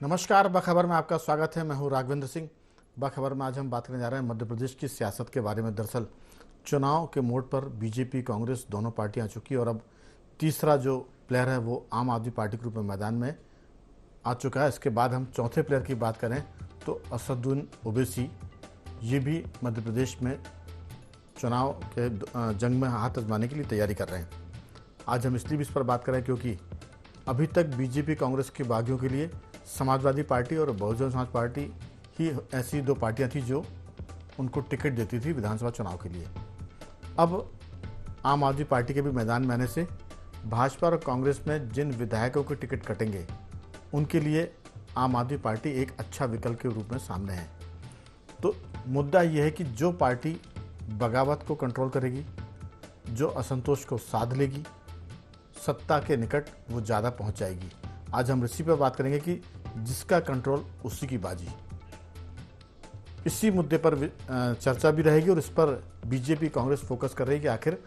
नमस्कार, बखबर में आपका स्वागत है। मैं हूं राघवेंद्र सिंह। बखबर में आज हम बात करने जा रहे हैं मध्य प्रदेश की सियासत के बारे में। दरअसल चुनाव के मोड़ पर बीजेपी कांग्रेस दोनों पार्टियां आ चुकी और अब तीसरा जो प्लेयर है वो आम आदमी पार्टी के रूप में मैदान में आ चुका है। इसके बाद हम चौथे प्लेयर की बात करें तो असदुद्दीन ओवैसी, ये भी मध्य प्रदेश में चुनाव के जंग में हाथ आजमाने के लिए तैयारी कर रहे हैं। आज हम इसलिए भी इस पर बात कर रहे हैं क्योंकि अभी तक बीजेपी कांग्रेस के बागियों के लिए समाजवादी पार्टी और बहुजन समाज पार्टी ही ऐसी दो पार्टियां थी जो उनको टिकट देती थी विधानसभा चुनाव के लिए। अब आम आदमी पार्टी के भी मैदान में आने से भाजपा और कांग्रेस में जिन विधायकों के टिकट कटेंगे उनके लिए आम आदमी पार्टी एक अच्छा विकल्प के रूप में सामने है। तो मुद्दा यह है कि जो पार्टी बगावत को कंट्रोल करेगी, जो असंतोष को साध लेगी, सत्ता के निकट वो ज़्यादा पहुंच जाएगी। आज हम इसी पर बात करेंगे कि जिसका कंट्रोल उसी की बाजी। इसी मुद्दे पर चर्चा भी रहेगी और इस पर बीजेपी कांग्रेस फोकस कर रही है कि आखिर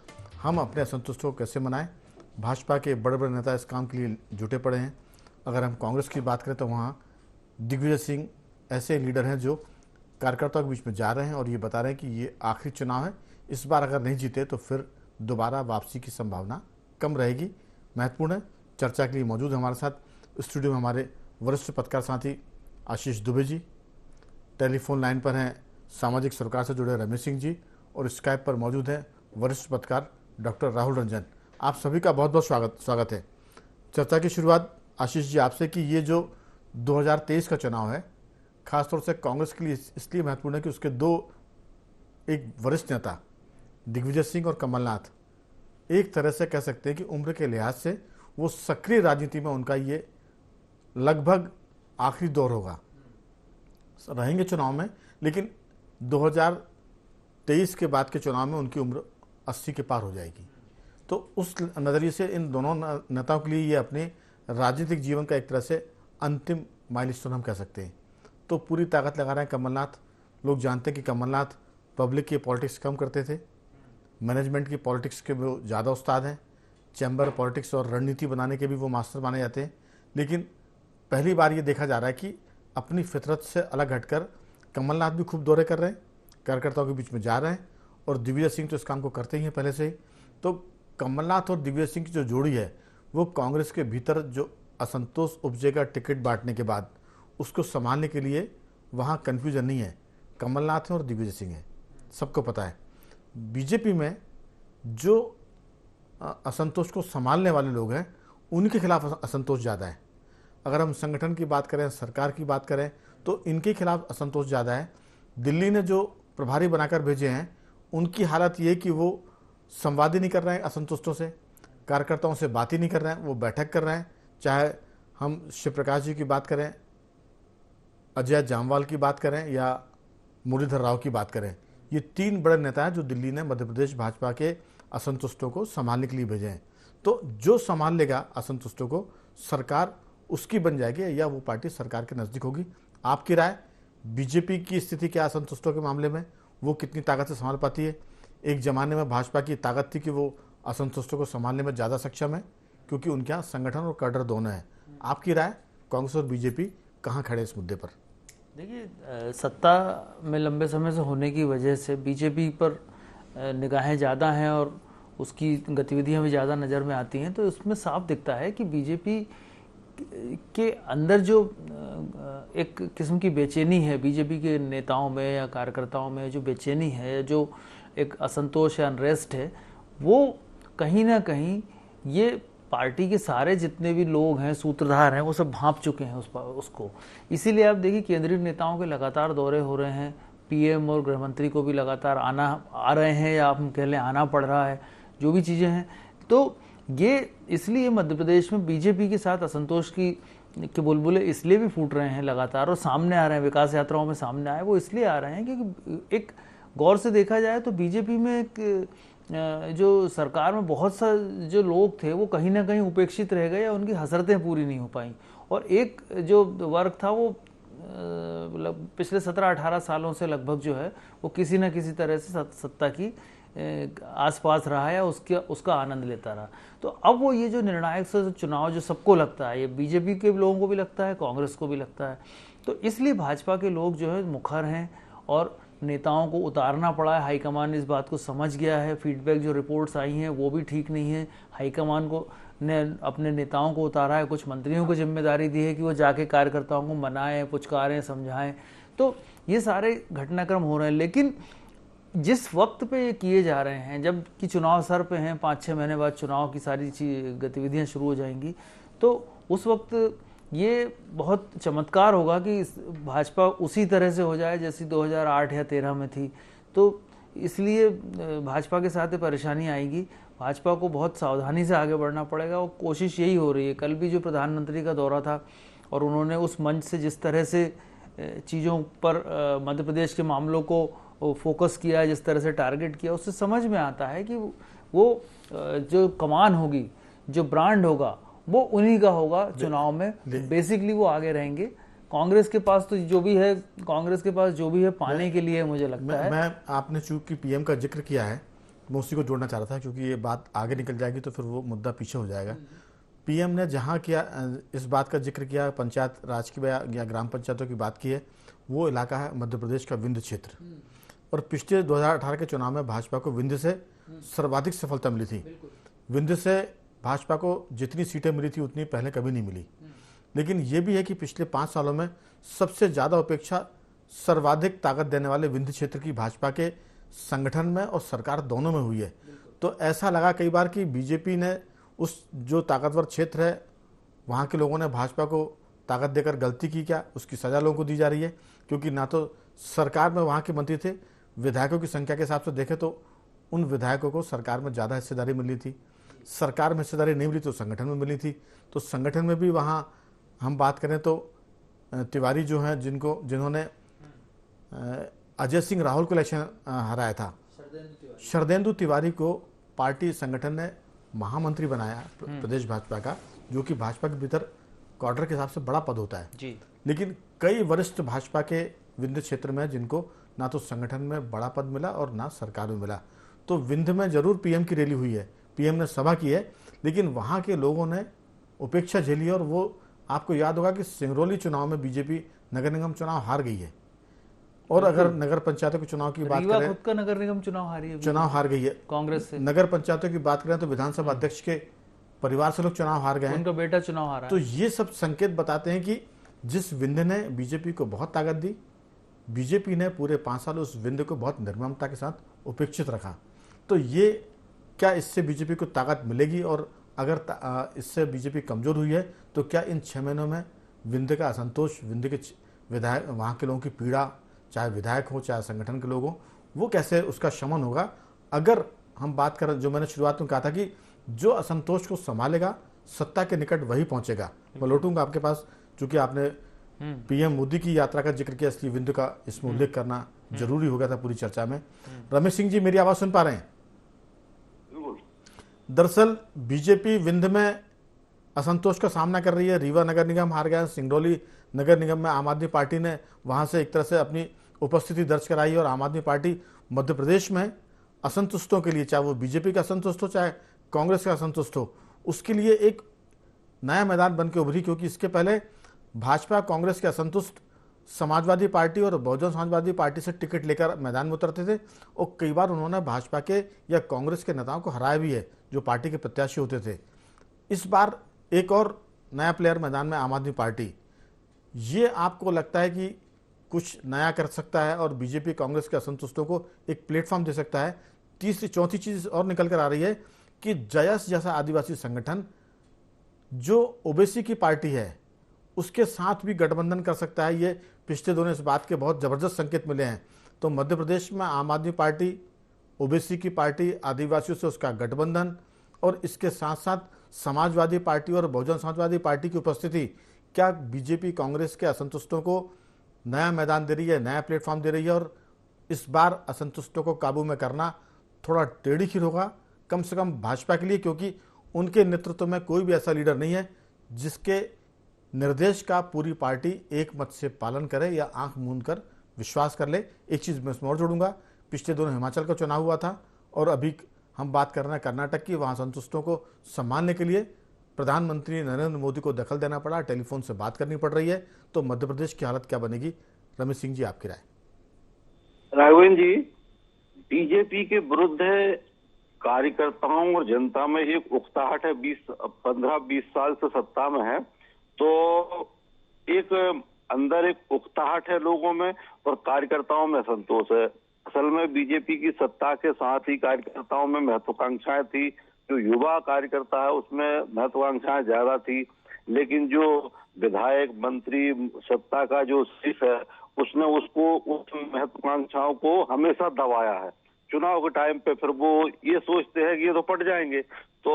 हम अपने असंतुष्ट को कैसे मनाएं। भाजपा के बड़े बड़े नेता इस काम के लिए जुटे पड़े हैं। अगर हम कांग्रेस की बात करें तो वहाँ दिग्विजय सिंह ऐसे लीडर हैं जो कार्यकर्ताओं के बीच में जा रहे हैं और ये बता रहे हैं कि ये आखिरी चुनाव है, इस बार अगर नहीं जीते तो फिर दोबारा वापसी की संभावना कम रहेगी। महत्वपूर्ण है। चर्चा के लिए मौजूद है हमारे साथ स्टूडियो में हमारे वरिष्ठ पत्रकार साथी आशीष दुबे जी, टेलीफोन लाइन पर हैं सामाजिक सरोकार से जुड़े रमेश सिंह जी और स्काइप पर मौजूद हैं वरिष्ठ पत्रकार डॉक्टर राहुल रंजन। आप सभी का बहुत बहुत स्वागत है। चर्चा की शुरुआत आशीष जी आपसे कि ये जो 2023 का चुनाव है खासतौर से कांग्रेस के लिए इसलिए महत्वपूर्ण है कि उसके दो एक वरिष्ठ नेता दिग्विजय सिंह और कमलनाथ एक तरह से कह सकते हैं कि उम्र के लिहाज से वो सक्रिय राजनीति में उनका ये लगभग आखिरी दौर होगा, रहेंगे चुनाव में। लेकिन 2023 के बाद के चुनाव में उनकी उम्र 80 के पार हो जाएगी। तो उस नज़रिए से इन दोनों नेताओं के लिए ये अपने राजनीतिक जीवन का एक तरह से अंतिम माइलस्टोन हम कह सकते हैं। तो पूरी ताकत लगा रहे हैं कमलनाथ। लोग जानते हैं कि कमलनाथ पब्लिक की पॉलिटिक्स कम करते थे, मैनेजमेंट की पॉलिटिक्स के वो ज़्यादा उस्ताद हैं, चैम्बर पॉलिटिक्स और रणनीति बनाने के भी वो मास्टर माने जाते हैं। लेकिन पहली बार ये देखा जा रहा है कि अपनी फितरत से अलग हटकर कमलनाथ भी खूब दौरे कर रहे हैं, कार्यकर्ताओं के बीच में जा रहे हैं और दिग्विजय सिंह तो इस काम को करते ही हैं पहले से ही। तो कमलनाथ और दिग्विजय सिंह की जो जोड़ी है वो कांग्रेस के भीतर जो असंतोष उपजेगा टिकट बांटने के बाद उसको संभालने के लिए वहाँ कन्फ्यूजन नहीं है, कमलनाथ है और दिग्विजय सिंह है, सबको पता है। बीजेपी में जो असंतोष को संभालने वाले लोग हैं उनके खिलाफ असंतोष ज़्यादा है। अगर हम संगठन की बात करें, सरकार की बात करें तो इनके खिलाफ असंतोष ज़्यादा है। दिल्ली ने जो प्रभारी बनाकर भेजे हैं उनकी हालत ये कि वो संवाद ही नहीं कर रहे हैं असंतुष्टों से, कार्यकर्ताओं से बात ही नहीं कर रहे हैं, वो बैठक कर रहे हैं। चाहे हम शिव प्रकाश जी की बात करें, अजय जामवाल की बात करें या मुरलीधर राव की बात करें, ये तीन बड़े नेता हैं जो दिल्ली ने मध्य प्रदेश भाजपा के असंतुष्टों को संभालने के लिए भेजे हैं। तो जो संभाल लेगा असंतुष्टों को, सरकार उसकी बन जाएगी या वो पार्टी सरकार के नज़दीक होगी। आपकी राय, बीजेपी की स्थिति क्या असंतुष्टों के मामले में, वो कितनी ताकत से संभाल पाती है? एक ज़माने में भाजपा की ताकत थी कि वो असंतुष्टों को संभालने में ज़्यादा सक्षम है क्योंकि उनके यहाँ संगठन और कैडर दोनों हैं। आपकी राय, कांग्रेस और बीजेपी कहाँ खड़े इस मुद्दे पर? देखिए, सत्ता में लंबे समय से होने की वजह से बीजेपी पर निगाहें ज़्यादा हैं और उसकी गतिविधियां भी ज़्यादा नज़र में आती हैं। तो उसमें साफ दिखता है कि बीजेपी के अंदर जो एक किस्म की बेचैनी है, बीजेपी के नेताओं में या कार्यकर्ताओं में जो बेचैनी है, जो एक असंतोष या अनरेस्ट है, वो कहीं ना कहीं ये पार्टी के सारे जितने भी लोग हैं, सूत्रधार हैं, वो सब भांप चुके हैं उसको। इसीलिए आप देखिए केंद्रीय नेताओं के लगातार दौरे हो रहे हैं, पीएम और गृह मंत्री को भी लगातार आ रहे हैं या आप कह लें आना पड़ रहा है, जो भी चीज़ें हैं। तो ये इसलिए मध्य प्रदेश में बीजेपी के साथ असंतोष के बुलबुले इसलिए भी फूट रहे हैं लगातार और सामने आ रहे हैं, विकास यात्राओं में सामने आए वो इसलिए आ रहे हैं क्योंकि एक गौर से देखा जाए तो बीजेपी में एक जो सरकार में बहुत सा जो लोग थे वो कहीं ना कहीं उपेक्षित रह गए या उनकी हसरतें पूरी नहीं हो पाई। और एक जो वर्ग था वो पिछले 17-18 सालों से लगभग जो है वो किसी न किसी तरह से सत्ता की आसपास रहा या उसका आनंद लेता रहा। तो अब वो ये जो निर्णायक से चुनाव जो सबको लगता है, ये बीजेपी के लोगों को भी लगता है, कांग्रेस को भी लगता है, तो इसलिए भाजपा के लोग जो है मुखर हैं और नेताओं को उतारना पड़ा है। हाईकमान ने इस बात को समझ गया है। फीडबैक जो रिपोर्ट्स आई हैं वो भी ठीक नहीं है। हाईकमान को ने अपने नेताओं को उतारा है, कुछ मंत्रियों को जिम्मेदारी दी है कि वो जाके कार्यकर्ताओं को मनाएं, पुचकारें, समझाएं। तो ये सारे घटनाक्रम हो रहे हैं, लेकिन जिस वक्त पे ये किए जा रहे हैं, जब कि चुनाव सर पे हैं, 5-6 महीने बाद चुनाव की सारी गतिविधियां शुरू हो जाएंगी, तो उस वक्त ये बहुत चमत्कार होगा कि भाजपा उसी तरह से हो जाए जैसी 2008 या 13 में थी। तो इसलिए भाजपा के साथ परेशानी आएगी। भाजपा को बहुत सावधानी से आगे बढ़ना पड़ेगा और कोशिश यही हो रही है। कल भी जो प्रधानमंत्री का दौरा था और उन्होंने उस मंच से जिस तरह से चीज़ों पर मध्य प्रदेश के मामलों को फोकस किया, जिस तरह से टारगेट किया, उससे समझ में आता है कि वो जो कमान होगी, जो ब्रांड होगा, वो उन्हीं का होगा चुनाव में। बेसिकली वो आगे रहेंगे। कांग्रेस के पास तो जो भी है, कांग्रेस के पास जो भी है पाने के लिए मुझे लगता है। मैं आपने चूंकि पीएम का जिक्र किया है, मैं उसी को जोड़ना चाह रहा था, क्योंकि ये बात आगे निकल जाएगी तो फिर वो मुद्दा पीछे हो जाएगा। पीएम ने जहाँ किया, इस बात का जिक्र किया, पंचायत राज की या ग्राम पंचायतों की बात की है, वो इलाका है मध्य प्रदेश का विंध्य क्षेत्र। और पिछले 2018 के चुनाव में भाजपा को विंध्य से सर्वाधिक सफलता मिली थी। विंध्य से भाजपा को जितनी सीटें मिली थी उतनी पहले कभी नहीं मिली। लेकिन ये भी है कि पिछले 5 सालों में सबसे ज़्यादा उपेक्षा सर्वाधिक ताकत देने वाले विंध्य क्षेत्र की भाजपा के संगठन में और सरकार दोनों में हुई है। तो ऐसा लगा कई बार कि बीजेपी ने उस जो ताकतवर क्षेत्र है वहाँ के लोगों ने भाजपा को ताकत देकर गलती की क्या, उसकी सज़ा लोगों को दी जा रही है। क्योंकि ना तो सरकार में वहाँ के मंत्री थे, विधायकों की संख्या के हिसाब से देखें तो उन विधायकों को सरकार में ज़्यादा हिस्सेदारी मिली थी, सरकार में हिस्सेदारी नहीं मिली तो संगठन में मिली थी। तो संगठन में भी वहाँ हम बात करें तो तिवारी जो हैं, जिन्होंने अजय सिंह राहुल को इलेक्शन हराया था, शरदेंदु तिवारी को पार्टी संगठन ने महामंत्री बनाया प्रदेश भाजपा का, जो कि भाजपा के भीतर क्वार्टर के हिसाब से बड़ा पद होता है जी। लेकिन कई वरिष्ठ भाजपा के विंध्य क्षेत्र में जिनको ना तो संगठन में बड़ा पद मिला और ना सरकार में मिला। तो विंध्य में जरूर पीएम की रैली हुई है, पीएम ने सभा की है, लेकिन वहाँ के लोगों ने उपेक्षा झेली। और वो आपको याद होगा कि सिंगरौली चुनाव में बीजेपी नगर निगम चुनाव हार गई है। और अगर नगर पंचायतों के चुनाव की बात करें, खुद का नगर निगम चुनाव हार गई है कांग्रेस से। नगर पंचायतों की बात करें तो विधानसभा अध्यक्ष के परिवार से लोग चुनाव हार गए हैं, उनका बेटा चुनाव हारा। तो ये सब संकेत बताते हैं कि जिस विंध्य ने बीजेपी को बहुत ताकत दी, बीजेपी ने पूरे 5 साल उस विंध्य को बहुत निर्ममता के साथ उपेक्षित रखा। तो ये क्या इससे बीजेपी को ताकत मिलेगी? और अगर इससे बीजेपी कमजोर हुई है तो क्या इन 6 महीनों में विंध्य का असंतोष, विंध्य के विधायक, वहाँ के लोगों की पीड़ा, चाहे विधायक हो चाहे संगठन के लोग हों, वो कैसे उसका शमन होगा? अगर हम बात करें, जो मैंने शुरुआत में कहा था कि जो असंतोष को संभालेगा सत्ता के निकट वही पहुंचेगा। मैं लौटूंगा आपके पास, चूंकि आपने पीएम मोदी की यात्रा का जिक्र किया, इसलिए विंध्य का इसमें उल्लेख करना जरूरी हो गया था पूरी चर्चा में। रमेश सिंह जी, मेरी आवाज सुन पा रहे हैं? दरअसल बीजेपी विंध्य में असंतोष का सामना कर रही है। रीवा नगर निगम हार गया, सिंगरौली नगर निगम में आम आदमी पार्टी ने वहां से एक तरह से अपनी उपस्थिति दर्ज कराई। और आम आदमी पार्टी मध्य प्रदेश में असंतुष्टों के लिए, चाहे वो बीजेपी का असंतुष्ट हो चाहे कांग्रेस का असंतुष्ट हो, उसके लिए एक नया मैदान बन के उभरी। क्योंकि इसके पहले भाजपा कांग्रेस के असंतुष्ट समाजवादी पार्टी और बहुजन समाजवादी पार्टी से टिकट लेकर मैदान में उतरते थे और कई बार उन्होंने भाजपा के या कांग्रेस के नेताओं को हराया भी है जो पार्टी के प्रत्याशी होते थे। इस बार एक और नया प्लेयर मैदान में आम आदमी पार्टी, ये आपको लगता है कि कुछ नया कर सकता है और बीजेपी कांग्रेस के असंतुष्टों को एक प्लेटफॉर्म दे सकता है? तीसरी चौथी चीज और निकल कर आ रही है कि जयस जैसा आदिवासी संगठन जो ओबीसी की पार्टी है उसके साथ भी गठबंधन कर सकता है। ये पिछले दिनों इस बात के बहुत जबरदस्त संकेत मिले हैं। तो मध्य प्रदेश में आम आदमी पार्टी, ओबीसी की पार्टी, आदिवासियों से उसका गठबंधन और इसके साथ साथ समाजवादी पार्टी और बहुजन समाजवादी पार्टी की उपस्थिति, क्या बीजेपी कांग्रेस के असंतुष्टों को नया मैदान दे रही है, नया प्लेटफॉर्म दे रही है? और इस बार असंतुष्टों को काबू में करना थोड़ा टेढ़ी खीर होगा, कम से कम भाजपा के लिए, क्योंकि उनके नेतृत्व में कोई भी ऐसा लीडर नहीं है जिसके निर्देश का पूरी पार्टी एक मत से पालन करे या आंख मूंद कर विश्वास कर ले। एक चीज मैं इसमें और जोड़ूंगा, पिछले दिनों हिमाचल का चुनाव हुआ था और अभी हम बात कर रहे हैं कर्नाटक की, वहाँ असंतुष्टों को संभालने के लिए प्रधानमंत्री नरेंद्र मोदी को दखल देना पड़ा, टेलीफोन से बात करनी पड़ रही है। तो मध्य प्रदेश की हालत क्या बनेगी? रमेश सिंह जी, आपकी राय। राघवेंद्र जी, बीजेपी के विरुद्ध कार्यकर्ताओं और जनता में एक उकताहट है। 15-20 साल से सत्ता में है, तो एक अंदर एक उकताहट है लोगों में और कार्यकर्ताओं में असंतोष है। असल में बीजेपी की सत्ता के साथ ही कार्यकर्ताओं में महत्वाकांक्षाएं थी। जो युवा कार्यकर्ता है उसमें महत्वाकांक्षाएं ज्यादा थी, लेकिन जो विधायक मंत्री सत्ता का जो शीर्ष है उसने उसको उस महत्वाकांक्षाओं को हमेशा दबाया है। चुनाव के टाइम पे फिर वो ये सोचते हैं कि ये तो पट जाएंगे, तो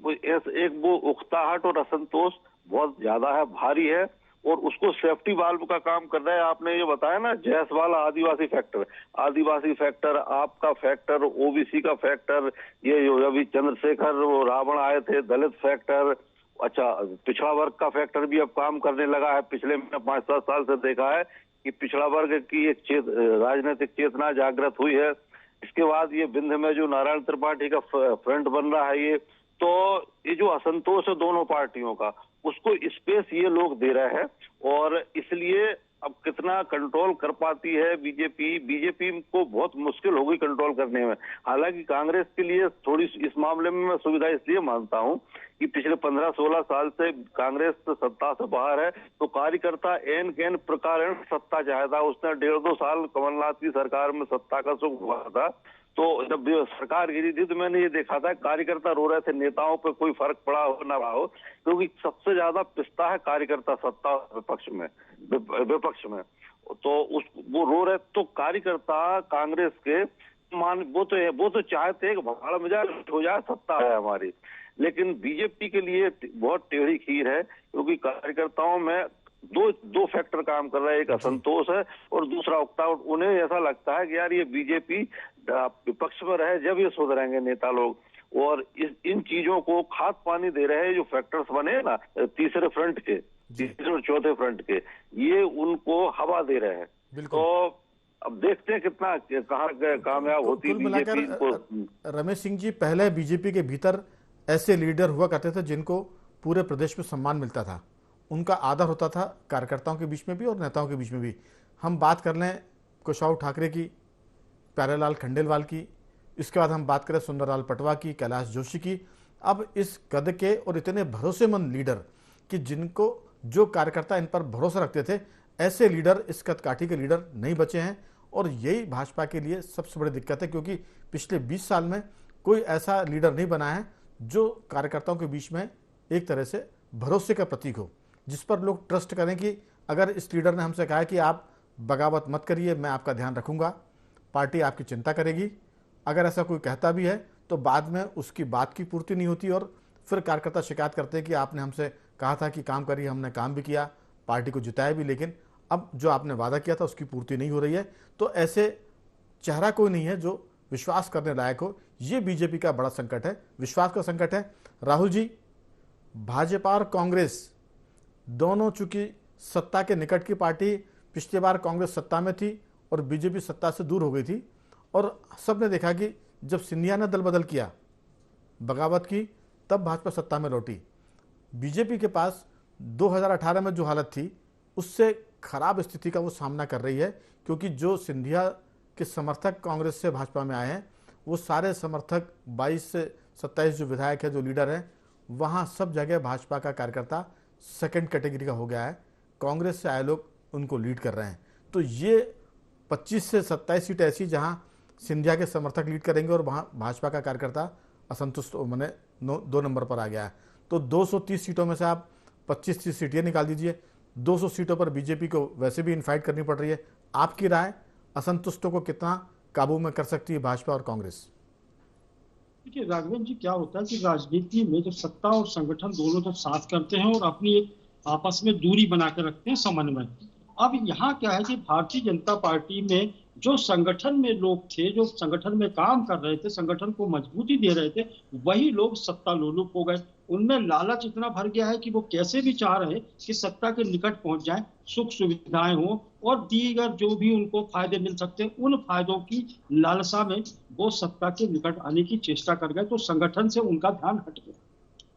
एक वो उकताहट और असंतोष बहुत ज्यादा है, भारी है, और उसको सेफ्टी वाल्व का काम कर रहा है। आपने ये बताया ना, जायसवाल आदिवासी फैक्टर, आपका फैक्टर, ओबीसी का फैक्टर, ये अभी चंद्रशेखर रावण आए थे, दलित फैक्टर, अच्छा पिछड़ा वर्ग का फैक्टर भी अब काम करने लगा है। पिछले 5-7 साल से देखा है कि पिछड़ा वर्ग की एक राजनीतिक चेतना जागृत हुई है। इसके बाद ये विंध्य में जो नारायण त्रिपाठी का फ्रंट बन रहा है, ये जो असंतोष है दोनों पार्टियों का, उसको स्पेस ये लोग दे रहे हैं, और इसलिए अब कितना कंट्रोल कर पाती है बीजेपी को बहुत मुश्किल हो गई कंट्रोल करने में। हालांकि कांग्रेस के लिए थोड़ी इस मामले में मैं सुविधा इसलिए मानता हूं कि पिछले 15-16 साल से कांग्रेस सत्ता से बाहर है, तो कार्यकर्ता एन कैन प्रकार सत्ता चाहता। उसने 1.5-2 साल कमलनाथ की सरकार में सत्ता का सुख हुआ था, तो जब सरकार गिरी थी तो मैंने ये देखा था कार्यकर्ता रो रहे थे, नेताओं पे कोई फर्क पड़ा हो ना रहा हो, क्योंकि सबसे ज्यादा पिसता है कार्यकर्ता सत्ता विपक्ष में। तो वो रो रहे, तो कार्यकर्ता कांग्रेस के वो तो चाहते हैं कि भगाड़ मजा हो जाए, सत्ता है हमारी। लेकिन बीजेपी के लिए बहुत टेढ़ी खीर है, क्योंकि कार्यकर्ताओं में दो फैक्टर काम कर रहा है। एक असंतोष है और दूसरा उकताहट। उन्हें ऐसा लगता है कि यार ये बीजेपी विपक्ष में रहे जब ये सुधरेंगे नेता लोग, और इन चीजों को खाद पानी दे रहे हैं जो फैक्टर्स बने ना तीसरे और चौथे फ्रंट के, ये उनको हवा दे रहे हैं। तो अब देखते हैं कितना कहाँ कामयाब होती है बीजेपी को। रमेश सिंह जी, पहले बीजेपी के भीतर ऐसे लीडर हुआ करते थे जिनको पूरे प्रदेश में सम्मान मिलता था, उनका आदर होता था कार्यकर्ताओं के बीच में भी और नेताओं के बीच में भी। हम बात कर लें कुशाऊ ठाकरे की, प्यारेलाल खंडेलवाल की, इसके बाद हम बात करें सुंदरलाल पटवा की, कैलाश जोशी की। अब इस कद के और इतने भरोसेमंद लीडर कि जिनको जो कार्यकर्ता इन पर भरोसा रखते थे, ऐसे लीडर इस कद काठी के लीडर नहीं बचे हैं। और यही भाजपा के लिए सबसे बड़ी दिक्कत है, क्योंकि पिछले 20 साल में कोई ऐसा लीडर नहीं बना है जो कार्यकर्ताओं के बीच में एक तरह से भरोसे का प्रतीक हो, जिस पर लोग ट्रस्ट करें कि अगर इस लीडर ने हमसे कहा है कि आप बगावत मत करिए, मैं आपका ध्यान रखूंगा, पार्टी आपकी चिंता करेगी। अगर ऐसा कोई कहता भी है तो बाद में उसकी बात की पूर्ति नहीं होती और फिर कार्यकर्ता शिकायत करते हैं कि आपने हमसे कहा था कि काम करिए, हमने काम भी किया, पार्टी को जिताया भी, लेकिन अब जो आपने वादा किया था उसकी पूर्ति नहीं हो रही है। तो ऐसे चेहरा कोई नहीं है जो विश्वास करने लायक हो। ये बीजेपी का बड़ा संकट है, विश्वास का संकट है। राहुल जी, भाजपा और कांग्रेस दोनों चूंकि सत्ता के निकट की पार्टी, पिछली बार कांग्रेस सत्ता में थी और बीजेपी सत्ता से दूर हो गई थी, और सबने देखा कि जब सिंधिया ने दल बदल किया, बगावत की, तब भाजपा सत्ता में लौटी। बीजेपी के पास 2018 में जो हालत थी उससे खराब स्थिति का वो सामना कर रही है, क्योंकि जो सिंधिया के समर्थक कांग्रेस से भाजपा में आए हैं वो सारे समर्थक 22 से 27 जो विधायक है, जो लीडर हैं, वहाँ सब जगह भाजपा का कार्यकर्ता सेकंड कैटेगरी का हो गया है। कांग्रेस से आए लोग उनको लीड कर रहे हैं। तो ये 25 से 27 सीट ऐसी जहां सिंधिया के समर्थक लीड करेंगे और वहां भाजपा का कार्यकर्ता असंतुष्ट मैंने 2 नंबर पर आ गया है। तो 230 सीटों में से आप 25-30 सीटें निकाल दीजिए, 200 सीटों पर बीजेपी को वैसे भी इनफाइट करनी पड़ रही है। आपकी राय, असंतुष्टों को कितना काबू में कर सकती है भाजपा और कांग्रेस? देखिए राघवेंद्र जी, क्या होता है कि राजनीति में जब सत्ता और संगठन दोनों जब साथ करते हैं और अपनी एक आपस में दूरी बना के रखते हैं, समन्वय। अब यहाँ क्या है कि भारतीय जनता पार्टी में जो संगठन में लोग थे, जो संगठन में काम कर रहे थे, संगठन को मजबूती दे रहे थे, वही लोग सत्ता लोलुप हो गए। उनमें लालच इतना भर गया है कि वो कैसे भी चाह रहे हैं कि सत्ता के निकट पहुंच जाए, सुख सुविधाएं हो और दीगर जो भी उनको फायदे मिल सकते हैं, उन फायदों की लालसा में वो सत्ता के निकट आने की चेष्टा कर गए, तो संगठन से उनका ध्यान हट गया।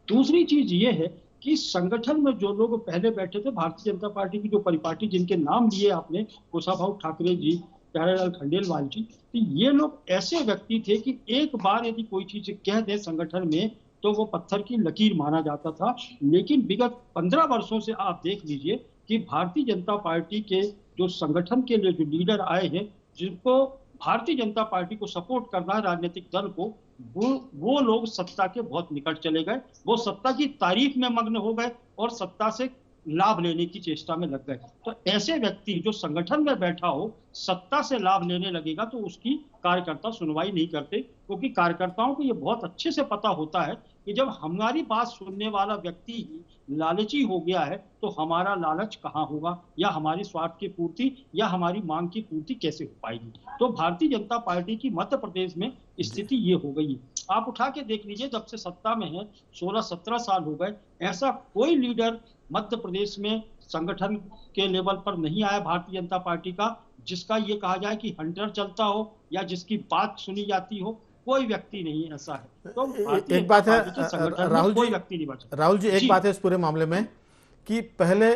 दूसरी चीज ये है कि संगठन में जो लोग पहले बैठे थे, भारतीय जनता पार्टी की जो परिपाटी जिनके नाम लिए आपने, कुशाभाऊ ठाकरे जी, प्यारेलाल खंडेलवाल जी, तो ये लोग ऐसे व्यक्ति थे कि एक बार यदि कोई चीज कह दे संगठन में तो वो पत्थर की लकीर माना जाता था। लेकिन विगत 15 वर्षों से आप देख लीजिए कि भारतीय जनता पार्टी के जो संगठन के लिए जो लीडर आए हैं, जिनको भारतीय जनता पार्टी को सपोर्ट करना है, राजनीतिक दल को, वो लोग सत्ता के बहुत निकट चले गए, वो सत्ता की तारीफ में मग्न हो गए और सत्ता से लाभ लेने की चेष्टा में लग गए। तो ऐसे व्यक्ति जो संगठन में बैठा हो, सत्ता से लाभ लेने लगेगा तो उसकी कार्यकर्ता सुनवाई नहीं करते, क्योंकि कार्यकर्ताओं को ये बहुत अच्छे से पता होता है कि जब हमारी बात सुनने वाला व्यक्ति ही लालची हो गया है तो हमारा लालच कहाँ होगा, या हमारी स्वार्थ की पूर्ति या हमारी मांग की पूर्ति कैसे हो पाएगी। तो भारतीय जनता पार्टी की मध्य प्रदेश में स्थिति ये हो गई। आप उठा के देख लीजिए, जब से सत्ता में है 16-17 साल हो गए, ऐसा कोई लीडर मध्य प्रदेश में संगठन के लेवल पर नहीं आया भारतीय जनता पार्टी का जिसका ये कहा जाए कि हंटर चलता हो या जिसकी बात सुनी जाती हो। कोई व्यक्ति नहीं ऐसा है। तो एक बात है राहुल जी, व्यक्ति नहीं बचा। राहुल जी, एक बात है इस पूरे मामले में कि पहले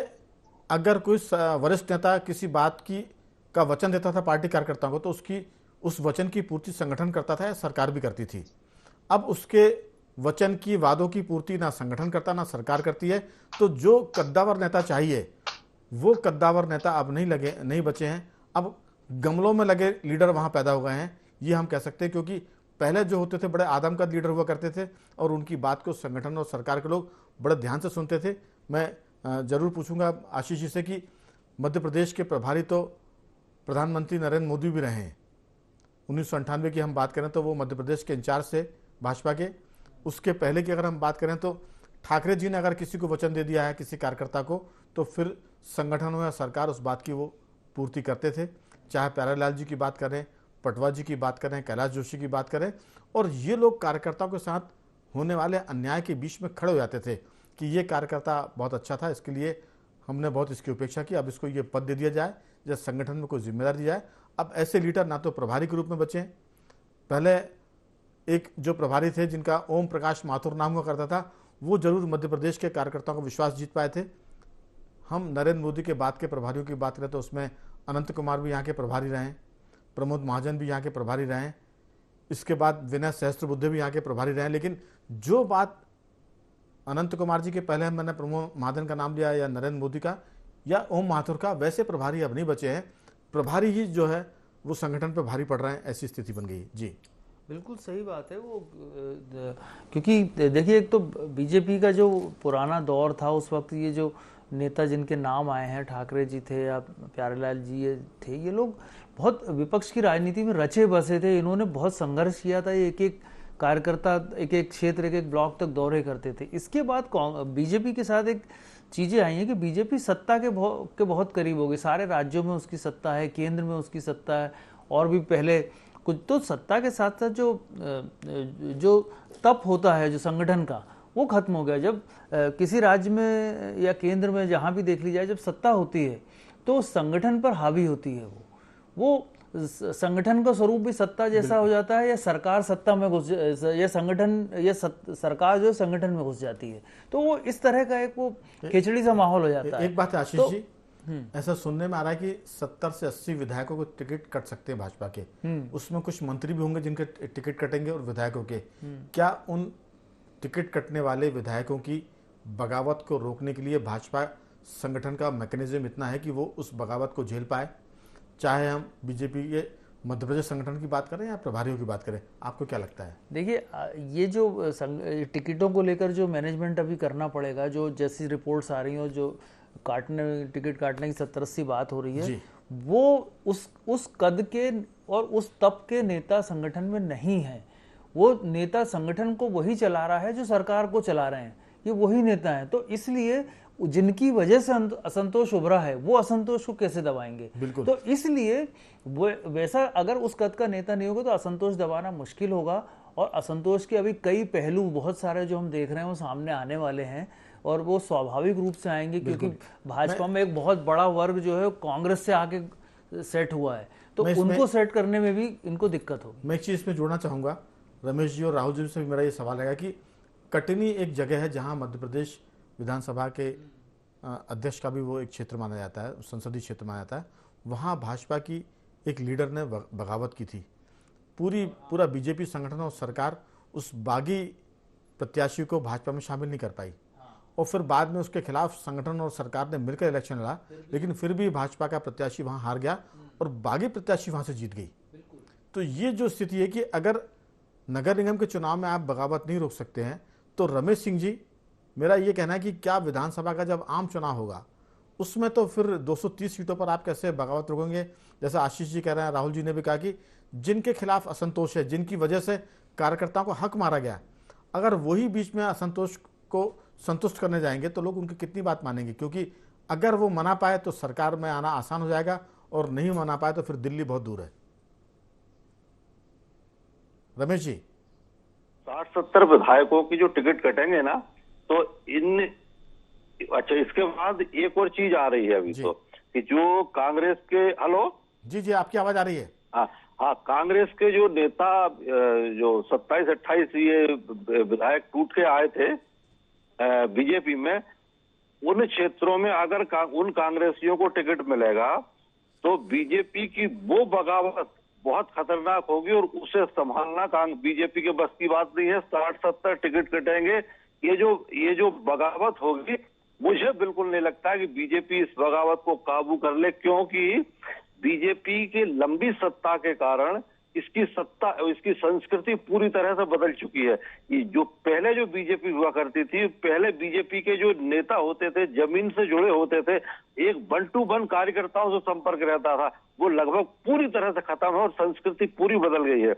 अगर कोई वरिष्ठ नेता किसी बात की का वचन देता था पार्टी कार्यकर्ताओं को, तो उस वचन की पूर्ति संगठन करता था या सरकार भी करती थी। अब उसके वचन की, वादों की पूर्ति ना संगठन करता ना सरकार करती है। तो जो कद्दावर नेता चाहिए वो कद्दावर नेता अब नहीं बचे हैं। अब गमलों में लगे लीडर वहां पैदा हो गए हैं, ये हम कह सकते हैं, क्योंकि पहले जो होते थे बड़े आदमकद लीडर हुआ करते थे और उनकी बात को संगठन और सरकार के लोग बड़े ध्यान से सुनते थे। मैं जरूर पूछूंगा आशीष जी से कि मध्य प्रदेश के प्रभारी तो प्रधानमंत्री नरेंद्र मोदी भी रहे हैं। 1998 की हम बात करें तो वो मध्य प्रदेश के इंचार्ज थे भाजपा के। उसके पहले की अगर हम बात करें तो ठाकरे जी ने अगर किसी को वचन दे दिया है किसी कार्यकर्ता को, तो फिर संगठन हो या सरकार उस बात की वो पूर्ति करते थे। चाहे प्यारेलाल जी की बात करें, पटवा जी की बात करें, कैलाश जोशी की बात करें, और ये लोग कार्यकर्ताओं के साथ होने वाले अन्याय के बीच में खड़े हो जाते थे कि ये कार्यकर्ता बहुत अच्छा था, इसके लिए हमने बहुत इसकी उपेक्षा की, अब इसको ये पद दे दिया जाए या संगठन में कोई जिम्मेदारी दी जाए। अब ऐसे लीडर ना तो प्रभारी के रूप में बचे हैं। पहले एक जो प्रभारी थे जिनका ओम प्रकाश माथुर नाम हुआ करता था, वो जरूर मध्य प्रदेश के कार्यकर्ताओं का विश्वास जीत पाए थे। हम नरेंद्र मोदी के बाद के प्रभारियों की बात करें तो उसमें अनंत कुमार भी यहाँ के प्रभारी रहे, प्रमोद महाजन भी यहाँ के प्रभारी रहे, इसके बाद विनय सहस्त्रबुद्धे भी यहाँ के प्रभारी रहे। लेकिन जो बात अनंत कुमार जी के पहले मैंने प्रमोद महाजन का नाम लिया या नरेंद्र मोदी का या ओम माथुर का, वैसे प्रभारी अब नहीं बचे हैं। प्रभारी ही जो है वो संगठन पर भारी पड़ रहे हैं, ऐसी स्थिति बन गई। जी बिल्कुल सही बात है वो, क्योंकि देखिए एक तो बीजेपी का जो पुराना दौर था उस वक्त ये जो नेता जिनके नाम आए हैं, ठाकरे जी थे या प्यारेलाल जी ये थे, ये लोग बहुत विपक्ष की राजनीति में रचे बसे थे। इन्होंने बहुत संघर्ष किया था। एक एक कार्यकर्ता एक एक क्षेत्र एक एक ब्लॉक तक दौरे करते थे। इसके बाद बीजेपी के साथ एक चीज़ें आई हैं कि बीजेपी सत्ता के बहुत करीब हो गई। सारे राज्यों में उसकी सत्ता है, केंद्र में उसकी सत्ता है, और भी पहले कुछ तो सत्ता के साथ साथ जो तप होता है जो संगठन का, वो खत्म हो गया। जब किसी राज्य में या केंद्र में जहाँ भी देख ली जाए, जब सत्ता होती है तो संगठन पर हावी होती है। वो संगठन का स्वरूप भी सत्ता जैसा हो जाता है, या सरकार सत्ता में घुस, या संगठन या सरकार जो संगठन में घुस जाती है, तो वो इस तरह का एक वो खिचड़ी सा माहौल हो जाता है। एक बात है आशीष जी, ऐसा सुनने में आ रहा है कि 70 से 80 विधायकों को टिकट कट सकते हैं भाजपा के। उसमें कुछ मंत्री भी होंगे जिनके टिकट कटेंगे और विधायकों के। क्या उन टिकट कटने वाले विधायकों की बगावत को रोकने के लिए भाजपा संगठन का मैकेनिज्म इतना है कि वो उस बगावत को झेल पाए? चाहे हम बीजेपी के मध्य प्रदेश संगठन की बात करें या प्रभारियों की बात करें, आपको क्या लगता है? देखिए, ये जो टिकटों को लेकर जो मैनेजमेंट अभी करना पड़ेगा, जो जैसी रिपोर्ट्स आ रही हैं, जो टिकट काटने की 70-80 बात हो रही है, वो उस कद के और उस तब के नेता संगठन में नहीं है। वो नेता संगठन को वही चला रहा है जो सरकार को चला रहे हैं, ये वही नेता हैं। तो इसलिए जिनकी वजह से असंतोष उभरा है, वो असंतोष को कैसे दबाएंगे? तो इसलिए वैसा अगर उस कद का नेता नहीं होगा तो असंतोष दबाना मुश्किल होगा। और असंतोष के अभी कई पहलू बहुत सारे जो हम देख रहे हैं वो सामने आने वाले हैं, और वो स्वाभाविक रूप से आएंगे क्योंकि भाजपा में एक बहुत बड़ा वर्ग जो है कांग्रेस से आके सेट हुआ है, तो उनको सेट करने में भी इनको दिक्कत होगी। मैं एक चीज़ में जोड़ना चाहूँगा, रमेश जी और राहुल जी से भी मेरा ये सवाल है कि कटनी एक जगह है जहाँ मध्य प्रदेश विधानसभा के अध्यक्ष का भी वो एक क्षेत्र माना जाता है, संसदीय क्षेत्र माना जाता है। वहाँ भाजपा की एक लीडर ने बगावत की थी। पूरा बीजेपी संगठन और सरकार उस बागी प्रत्याशी को भाजपा में शामिल नहीं कर पाई, और फिर बाद में उसके खिलाफ संगठन और सरकार ने मिलकर इलेक्शन लड़ा, लेकिन फिर भी भाजपा का प्रत्याशी वहाँ हार गया और बागी प्रत्याशी वहाँ से जीत गई। तो ये जो स्थिति है कि अगर नगर निगम के चुनाव में आप बगावत नहीं रोक सकते हैं, तो रमेश सिंह जी, मेरा ये कहना है कि क्या विधानसभा का जब आम चुनाव होगा उसमें तो फिर 230 सीटों पर आप कैसे बगावत रोकेंगे? जैसा आशीष जी कह रहे हैं, राहुल जी ने भी कहा कि जिनके खिलाफ असंतोष है, जिनकी वजह से कार्यकर्ताओं को हक मारा गया, अगर वही बीच में असंतोष को संतुष्ट करने जाएंगे तो लोग उनकी कितनी बात मानेंगे? क्योंकि अगर वो मना पाए तो सरकार में आना आसान हो जाएगा, और नहीं मना पाए तो फिर दिल्ली बहुत दूर है। रमेश जी, 60-70 विधायकों की जो टिकट कटेंगे ना, तो अच्छा, इसके बाद एक और चीज आ रही है अभी तो, कि जो कांग्रेस के, हेलो जी आपकी आवाज आ रही है। हाँ, कांग्रेस के जो नेता जो 27-28 ये विधायक टूट के आए थे बीजेपी में, उन क्षेत्रों में अगर उन कांग्रेसियों को टिकट मिलेगा तो बीजेपी की वो बगावत बहुत खतरनाक होगी, और उसे संभालना बीजेपी के बस की बात नहीं है। 60-70 टिकट कटेंगे, ये जो बगावत होगी, मुझे बिल्कुल नहीं लगता कि बीजेपी इस बगावत को काबू कर ले, क्योंकि बीजेपी की लंबी सत्ता के कारण इसकी संस्कृति पूरी तरह से बदल चुकी है। ये जो पहले जो बीजेपी हुआ करती थी, पहले बीजेपी के जो नेता होते थे जमीन से जुड़े होते थे, एक 1 to 1 कार्यकर्ताओं से संपर्क रहता था, वो लगभग पूरी तरह से खत्म है और संस्कृति पूरी बदल गई है।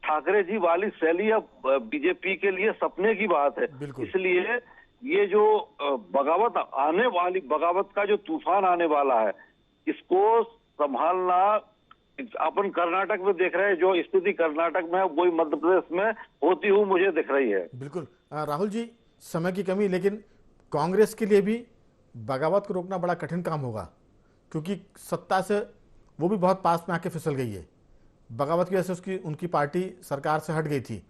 ठाकरे जी वाली शैली अब बीजेपी के लिए सपने की बात है। इसलिए ये जो बगावत का जो तूफान आने वाला है, इसको संभालना अपन कर्नाटक में देख रहे हैं, जो स्थिति कर्नाटक में है वही मध्य प्रदेश में होती हुई मुझे दिख रही है। बिल्कुल राहुल जी, समय की कमी, लेकिन कांग्रेस के लिए भी बगावत को रोकना बड़ा कठिन काम होगा, क्योंकि सत्ता से वो भी बहुत पास में आके फिसल गई है। बगावत की वजह से उनकी पार्टी सरकार से हट गई थी।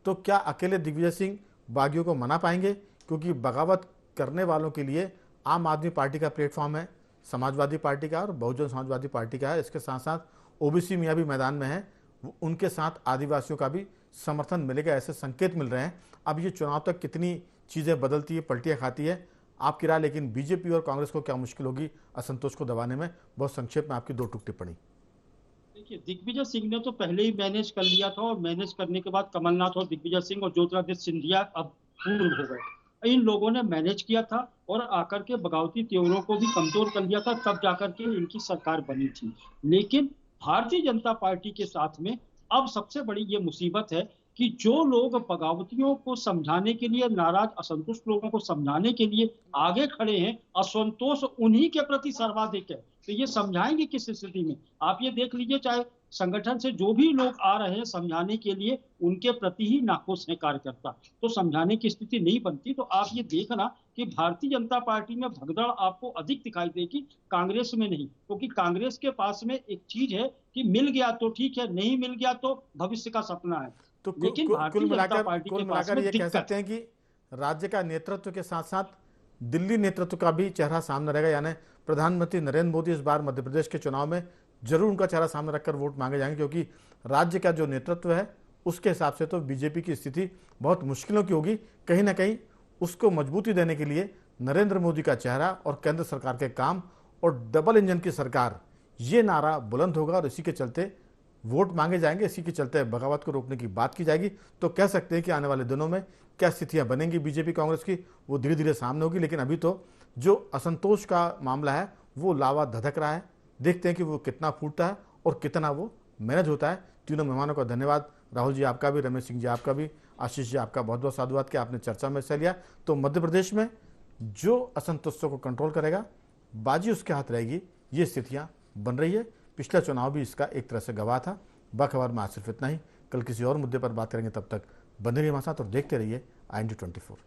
तो क्या अकेले दिग्विजय सिंह बागियों को मना पाएंगे? क्योंकि बगावत करने वालों के लिए आम आदमी पार्टी का प्लेटफॉर्म है, समाजवादी पार्टी का और बहुजन समाजवादी पार्टी का है। इसके साथ साथ ओबीसी मियाँ भी मैदान में है, उनके साथ आदिवासियों का भी समर्थन मिलेगा, ऐसे संकेत मिल रहे हैं। अब ये चुनाव तक कितनी चीज़ें बदलती है, पलटियाँ खाती है, आपकी राय। लेकिन बीजेपी और कांग्रेस को क्या मुश्किल होगी असंतोष को दबाने में? बहुत संक्षेप में आपकी 2 टुक टिप्पणी। देखिए, दिग्विजय सिंह ने तो पहले ही मैनेज कर लिया था, और मैनेज करने के बाद कमलनाथ और दिग्विजय सिंह और ज्योतिरादित्य सिंधिया अब पूर्व हो गए। इन लोगों ने मैनेज किया था और आकर के बगावती तेवरों को भी कमजोर कर लिया था, तब जाकर के इनकी सरकार बनी थी। लेकिन भारतीय जनता पार्टी के साथ में अब सबसे बड़ी ये मुसीबत है कि जो लोग बगावतियों को समझाने के लिए, नाराज असंतुष्ट लोगों को समझाने के लिए आगे खड़े हैं, असंतोष उन्हीं के प्रति सर्वाधिक है। तो ये समझाएंगे किस स्थिति में? आप ये देख लीजिए, चाहे संगठन से जो भी लोग आ रहे हैं समझाने के लिए, उनके प्रति ही नाखुश है कार्यकर्ता, तो समझाने की स्थिति नहीं बनती। तो आप ये देखना कि भारतीय जनता पार्टी में भगदड़ आपको अधिक दिखाई देगी, कांग्रेस में नहीं। क्योंकि कांग्रेस के पास में एक चीज है कि मिल गया तो ठीक है, नहीं मिल गया तो भविष्य का सपना है। तो लेकिन भारतीय जनता पार्टी के पास में ये कह सकते हैं कि राज्य का नेतृत्व के साथ साथ दिल्ली नेतृत्व का भी चेहरा सामने रहेगा, यानी प्रधानमंत्री नरेंद्र मोदी इस बार मध्य प्रदेश के चुनाव में जरूर उनका चेहरा सामने रखकर वोट मांगे जाएंगे, क्योंकि राज्य का जो नेतृत्व है उसके हिसाब से तो बीजेपी की स्थिति बहुत मुश्किलों की होगी। कहीं ना कहीं उसको मजबूती देने के लिए नरेंद्र मोदी का चेहरा और केंद्र सरकार के काम और डबल इंजन की सरकार, ये नारा बुलंद होगा और इसी के चलते वोट मांगे जाएंगे, इसी के चलते बगावत को रोकने की बात की जाएगी। तो कह सकते हैं कि आने वाले दिनों में क्या स्थितियां बनेंगी बीजेपी कांग्रेस की, वो धीरे धीरे सामने होगी। लेकिन अभी तो जो असंतोष का मामला है वो लावा धधक रहा है, देखते हैं कि वो कितना फूटता है और कितना वो मैनेज होता है। तीनों मेहमानों का धन्यवाद, राहुल जी आपका भी, रमेश सिंह जी आपका भी, आशीष जी आपका बहुत बहुत साधुवाद कि आपने चर्चा में हिस्सा लिया। तो मध्य प्रदेश में जो असंतोषों को कंट्रोल करेगा, बाजी उसके हाथ रहेगी, ये स्थितियां बन रही है। पिछला चुनाव भी इसका एक तरह से गवाह था। बखबर में आज सिर्फ इतना ही। कल किसी और मुद्दे पर बात करेंगे। तब तक बने रहिए हमारे साथ और देखते रहिए IND24।